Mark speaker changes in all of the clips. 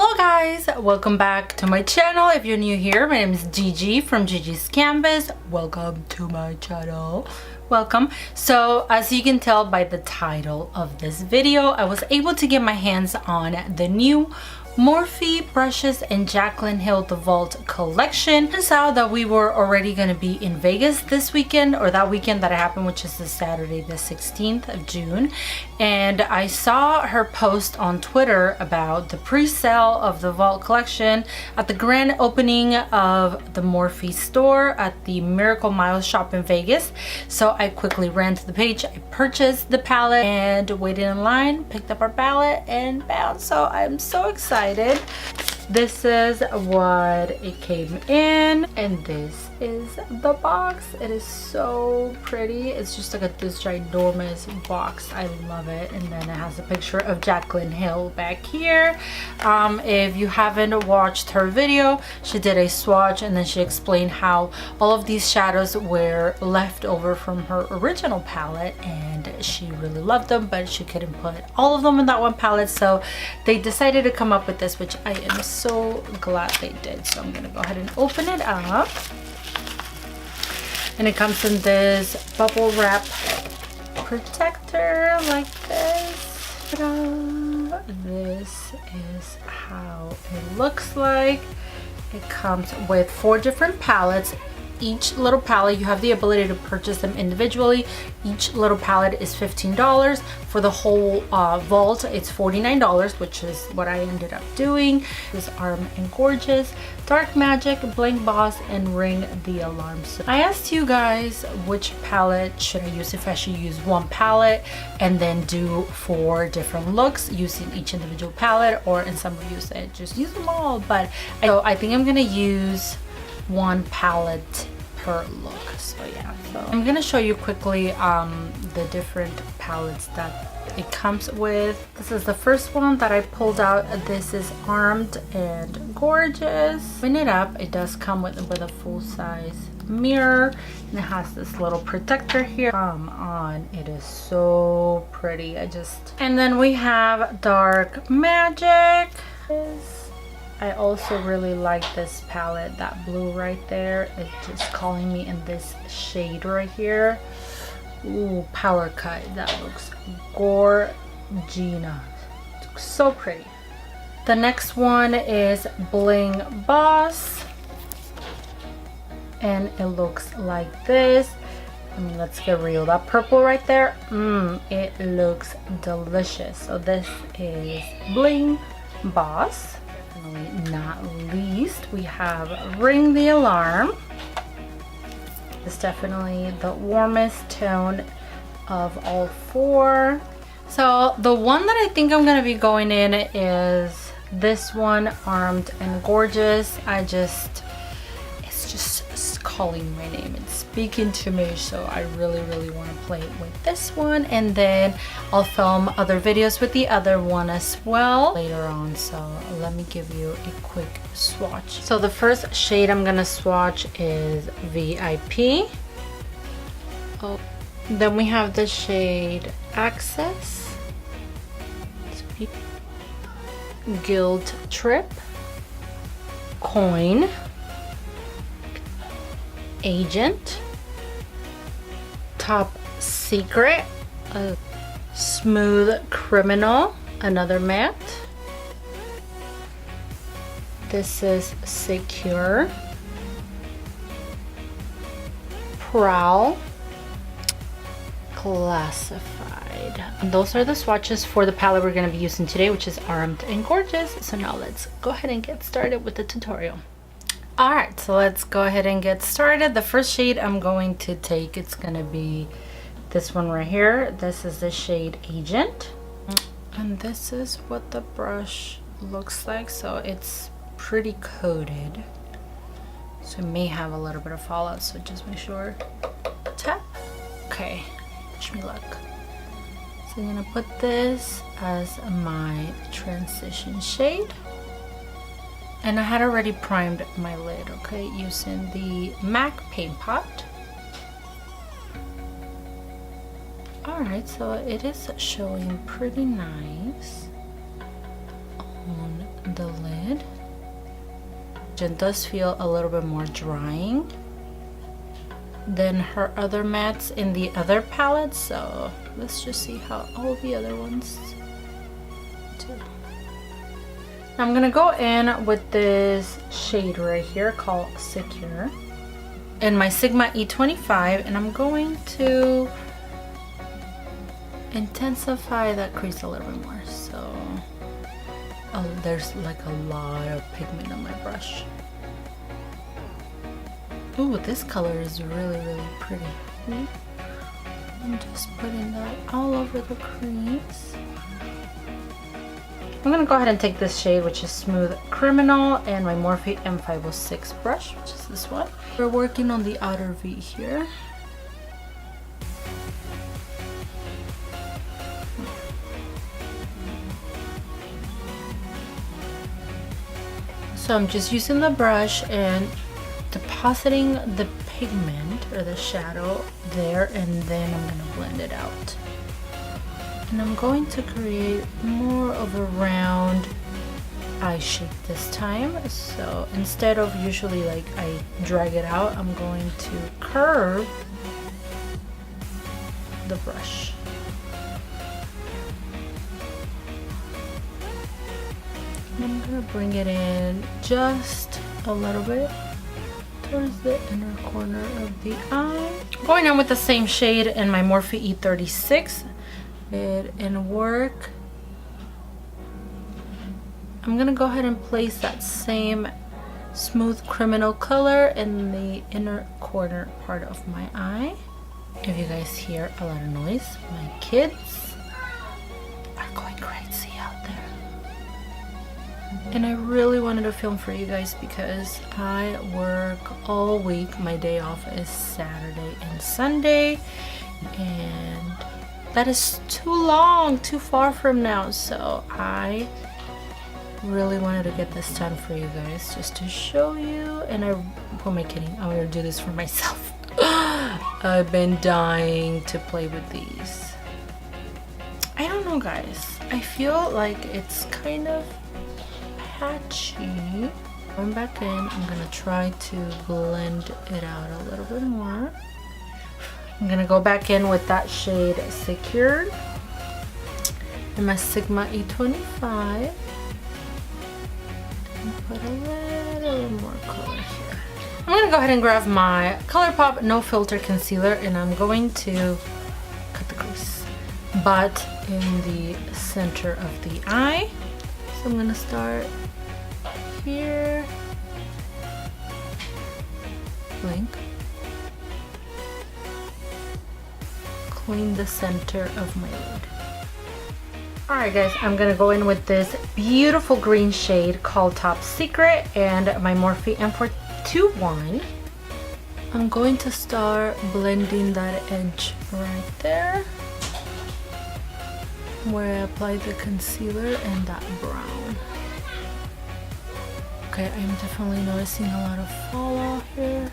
Speaker 1: Hello guys, welcome back to my channel. If you're new here, my name is Gigi from Gigi's Canvas. Welcome to my channel. Welcome. So as you can tell by the title of this video, I was able to get my hands on the new Morphe brushes and Jaclyn Hill The Vault collection. Turns out that we were already going to be in Vegas this weekend, or that weekend that it happened, which is the Saturday the 16th of June, and I saw her post on Twitter about the pre-sale of the Vault collection at the grand opening of the Morphe store at the Miracle Mile shop in Vegas. So I quickly ran to the page, I purchased the palette and waited in line, picked up our palette and bam. So I'm so excited. This is what it came in, and this is the box. It is so pretty. It's just like this ginormous box. I love it. And then it has a picture of Jaclyn Hill back here. If you haven't watched her video, she did a swatch and then she explained how all of these shadows were left over from her original palette and she really loved them, but she couldn't put all of them in that one palette, so they decided to come up with this, which I am so glad they did. So I'm gonna go ahead and open it up, and it comes in this bubble wrap protector like this. Ta-da! This is how it looks like. It comes with 4 different palettes. Each little palette, you have the ability to purchase them individually. Each little palette is $15. For the whole vault, it's $49, which is what I ended up doing. This Arm and Gorgeous, Dark Magic, Blank Boss, and Ring the Alarm. So I asked you guys which palette should I use, if I should use one palette and then do 4 different looks using each individual palette, or in some reviews I just use them all. But I think I'm gonna use one palette per look. So yeah, so I'm gonna show you quickly the different palettes that it comes with. This is the first one that I pulled out. This is Armed and Gorgeous. Open it up, it does come with a full-size mirror, and it has this little protector here. Come on, it is so pretty. And then we have Dark Magic. I also really like this palette. That blue right there, it's just calling me in this shade right here. Ooh, Power Cut. That looks gorgeous. So pretty. The next one is Bling Boss, and it looks like this. I mean, let's get real. That purple right there, it looks delicious. So this is Bling Boss. Not least, we have Ring the Alarm. It's definitely the warmest tone of all 4. So the one that I think I'm gonna be going in is this one, Armed and Gorgeous. It's just calling my name and speaking to me, so I really want to play with this one, and then I'll film other videos with the other one as well later on. So let me give you a quick swatch. So the first shade I'm gonna swatch is VIP. Then we have the shade Access, Guilt Trip, Coin, Agent, Top Secret, Smooth Criminal, another matte. This is Secure, Prowl, Classified. And those are the swatches for the palette we're going to be using today, which is Armed and Gorgeous. So now let's go ahead and get started with the tutorial. Alright, so let's go ahead and get started. The first shade I'm going to take, it's going to be this one right here. This is the shade Agent. And this is what the brush looks like. So it's pretty coated. So it may have a little bit of fallout, so just make sure. Tap. Okay, wish me luck. So I'm going to put this as my transition shade. And I had already primed my lid, okay, using the MAC paint pot. Alright, so it is showing pretty nice on the lid. It does feel a little bit more drying than her other mattes in the other palettes, so let's just see how all the other ones do. I'm gonna go in with this shade right here called Secure in my Sigma E25, and I'm going to intensify that crease a little bit more. So there's like a lot of pigment on my brush. Ooh, this color is really pretty. I'm just putting that all over the crease. I'm gonna go ahead and take this shade, which is Smooth Criminal, and my Morphe M506 brush, which is this one. We're working on the outer V here. So I'm just using the brush and depositing the pigment or the shadow there, and then I'm gonna blend it out. And I'm going to create more of a round eye shape this time. So instead of usually like I drag it out, I'm going to curve the brush. And I'm gonna bring it in just a little bit towards the inner corner of the eye. Going on with the same shade in my Morphe E36 and work. I'm gonna go ahead and place that same Smooth Criminal color in the inner corner part of my eye. If you guys hear a lot of noise, my kids are going crazy out there. And I really wanted to film for you guys because I work all week. My day off is Saturday and Sunday, and that is too long, too far from now. So I really wanted to get this done for you guys just to show you. And who am I kidding? I'm gonna do this for myself. I've been dying to play with these. I don't know, guys. I feel like it's kind of patchy. Going back in, I'm gonna try to blend it out a little bit more. I'm gonna go back in with that shade Secured in my Sigma E25 and put a little more color here. I'm gonna go ahead and grab my ColourPop No Filter Concealer, and I'm going to cut the crease, but in the center of the eye. So I'm gonna start here, blink, clean the center of my lid. Alright guys, I'm gonna go in with this beautiful green shade called Top Secret and my Morphe M421. I'm going to start blending that edge right there where I applied the concealer and that brown. Okay, I'm definitely noticing a lot of fallout here.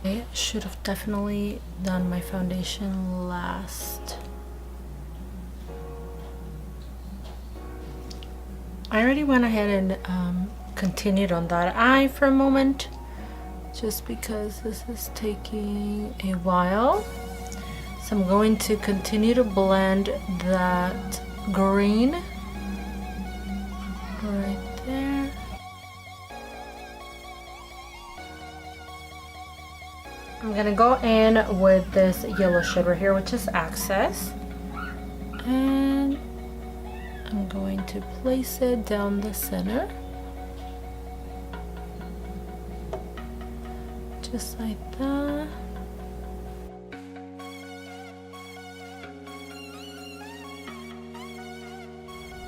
Speaker 1: I should have definitely done my foundation last. I already went ahead and continued on that eye for a moment, just because this is taking a while. So I'm going to continue to blend that green right there. I'm gonna go in with this yellow shade right here, which is Access, and I'm going to place it down the center, just like that.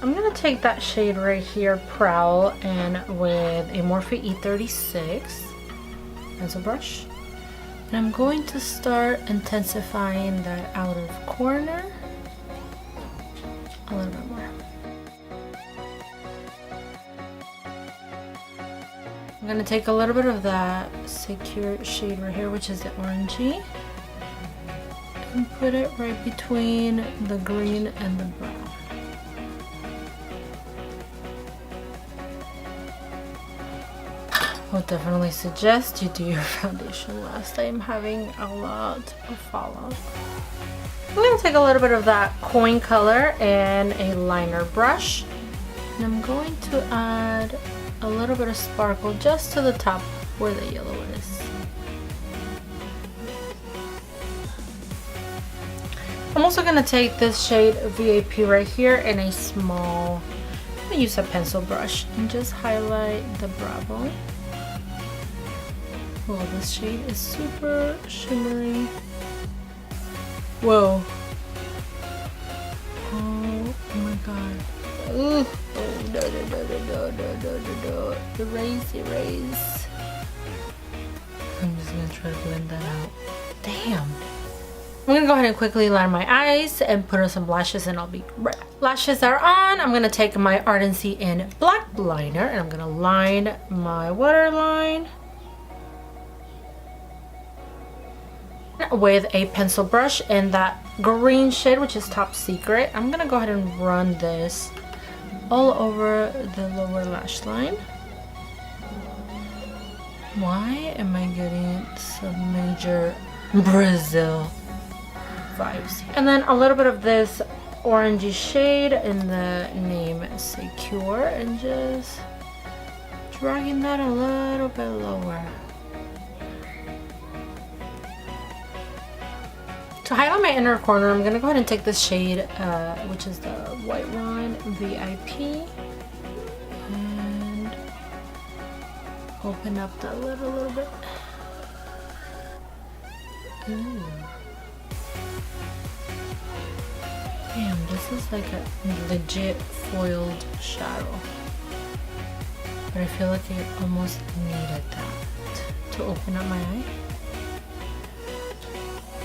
Speaker 1: I'm gonna take that shade right here, Prowl, and with a Morphe E36 as a brush. And I'm going to start intensifying that outer corner a little bit more. I'm going to take a little bit of that Secure shade right here, which is the orangey, and put it right between the green and the brown. I would definitely suggest you do your foundation last. I am having a lot of fallout. I'm going to take a little bit of that coin color and a liner brush, and I'm going to add a little bit of sparkle just to the top where the yellow is. I'm also going to take this shade VIP right here in a small, I'm going to use a pencil brush and just highlight the brow bone. Oh, this shade is super shimmery. Whoa. Oh my god. Ooh. Oh, no. Erase. I'm just gonna try to blend that out. Damn. I'm gonna go ahead and quickly line my eyes and put on some lashes and I'll be right back. Lashes are on. I'm gonna take my Ardency in black liner and I'm gonna line my waterline with a pencil brush in that green shade, which is Top Secret. I'm gonna go ahead and run this all over the lower lash line. Why am I getting some major Brazil vibes? And then a little bit of this orangey shade in the name Secure and just dragging that a little bit lower. To highlight my inner corner, I'm going to go ahead and take this shade, which is the white one, VIP, and open up that lid a little bit. Ooh. Damn, this is like a legit foiled shadow. But I feel like I almost needed that to open up my eye.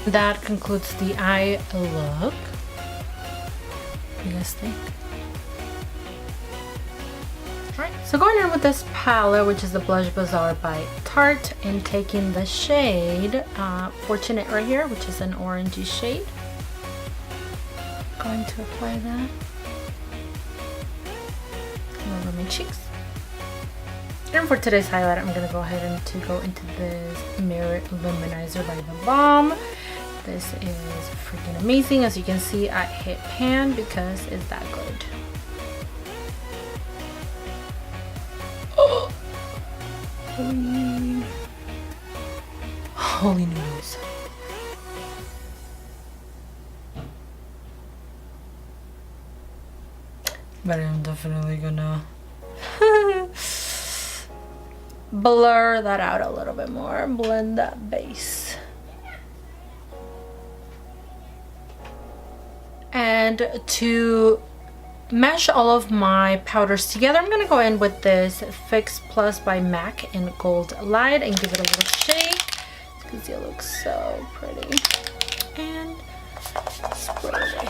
Speaker 1: That concludes the eye look. What do you guys think? Alright, so going in with this palette, which is the Blush Bazaar by Tarte, and taking the shade Fortunate right here, which is an orangey shade. Going to apply that all over my cheeks. And for today's highlight, I'm going to go ahead and go into this Mirror Luminizer by The Balm. This is freaking amazing. As you can see, I hit pan because it's that good. Oh! Holy noodles. But I'm definitely gonna blur that out a little bit more, blend that base. And to mesh all of my powders together, I'm gonna go in with this Fix Plus by MAC in Gold Light and give it a little shake because it looks so pretty. And spray it away.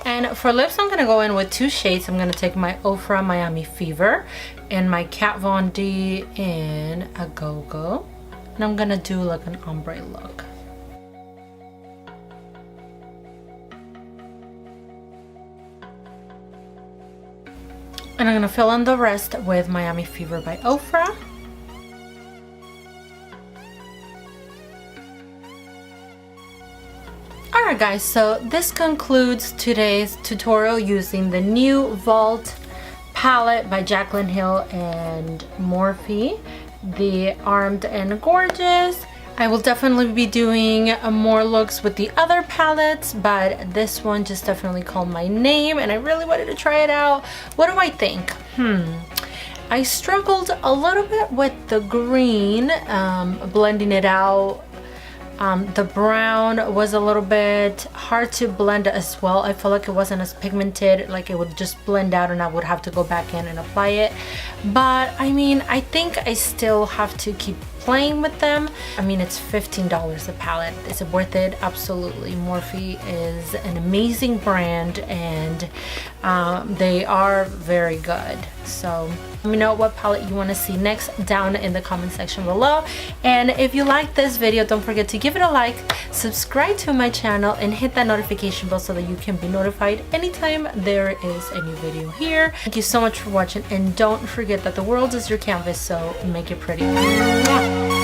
Speaker 1: And for lips, I'm gonna go in with two shades. I'm gonna take my Ofra Miami Fever and my Kat Von D in A Go-Go. And I'm gonna do like an ombre look. And I'm gonna fill in the rest with Miami Fever by Ofra. Alright guys, so this concludes today's tutorial using the new Vault palette by Jaclyn Hill and Morphe, the Armed and Gorgeous. I will definitely be doing more looks with the other palettes, but this one just definitely called my name and I really wanted to try it out. What do I think? I struggled a little bit with the green, blending it out. The brown was a little bit hard to blend as well. I feel like it wasn't as pigmented, like it would just blend out and I would have to go back in and apply it. But I mean, I think I still have to keep playing with them. I mean, it's $15 a palette. Is it worth it? Absolutely. Morphe is an amazing brand and they are very good. So let me know what palette you want to see next down in the comment section below. And if you like this video, don't forget to give it a like, subscribe to my channel, and hit that notification bell so that you can be notified anytime there is a new video here. Thank you so much for watching, and don't forget that the world is your canvas, so make it pretty.